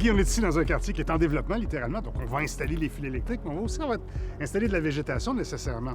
Guy, on est ici dans un quartier qui est en développement, littéralement. Donc, on va installer les fils électriques, mais on va installer de la végétation nécessairement.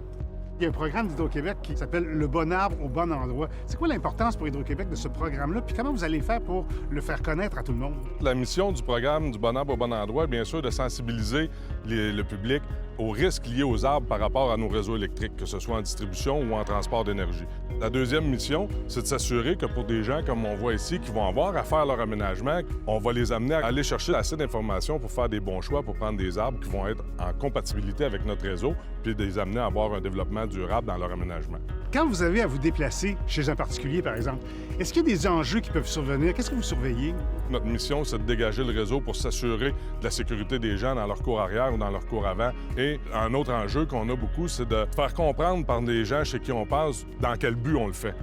Il y a un programme d'Hydro-Québec qui s'appelle « Le bon arbre au bon endroit ». C'est quoi l'importance pour Hydro-Québec de ce programme-là? Puis comment vous allez faire pour le faire connaître à tout le monde? La mission du programme du bon arbre au bon endroit est bien sûr de sensibiliser le public aux risques liés aux arbres par rapport à nos réseaux électriques, que ce soit en distribution ou en transport d'énergie. La deuxième mission, c'est de s'assurer que pour des gens comme on voit ici, qui vont avoir à faire leur aménagement, on va les amener à aller chercher assez d'informations pour faire des bons choix, pour prendre des arbres qui vont être en compatibilité avec notre réseau, puis de les amener à avoir un développement durable dans leur aménagement. Quand vous avez à vous déplacer chez un particulier, par exemple, est-ce qu'il y a des enjeux qui peuvent survenir? Qu'est-ce que vous surveillez? Notre mission, c'est de dégager le réseau pour s'assurer de la sécurité des gens dans leur cours arrière ou dans leur cours avant. Et un autre enjeu qu'on a beaucoup, c'est de faire comprendre par des gens chez qui on passe dans quel but on le fait.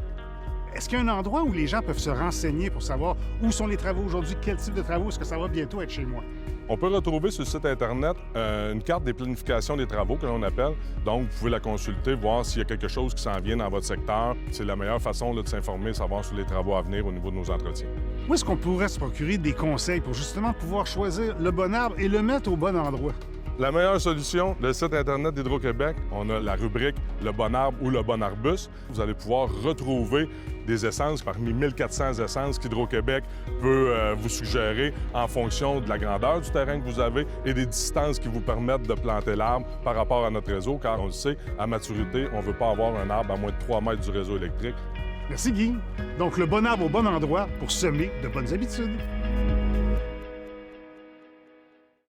Est-ce qu'il y a un endroit où les gens peuvent se renseigner pour savoir où sont les travaux aujourd'hui, quel type de travaux, est-ce que ça va bientôt être chez moi? On peut retrouver sur le site Internet une carte des planifications des travaux que l'on appelle. Donc, vous pouvez la consulter, voir s'il y a quelque chose qui s'en vient dans votre secteur. C'est la meilleure façon de s'informer, savoir sur les travaux à venir au niveau de nos entretiens. Où est-ce qu'on pourrait se procurer des conseils pour justement pouvoir choisir le bon arbre et le mettre au bon endroit? La meilleure solution, le site Internet d'Hydro-Québec, on a la rubrique « Le bon arbre » ou « Le bon arbuste ». Vous allez pouvoir retrouver des essences parmi 1400 essences qu'Hydro-Québec peut vous suggérer en fonction de la grandeur du terrain que vous avez et des distances qui vous permettent de planter l'arbre par rapport à notre réseau, car on le sait, à maturité, on ne veut pas avoir un arbre à moins de 3 mètres du réseau électrique. Merci Guy. Donc, le bon arbre au bon endroit pour semer de bonnes habitudes.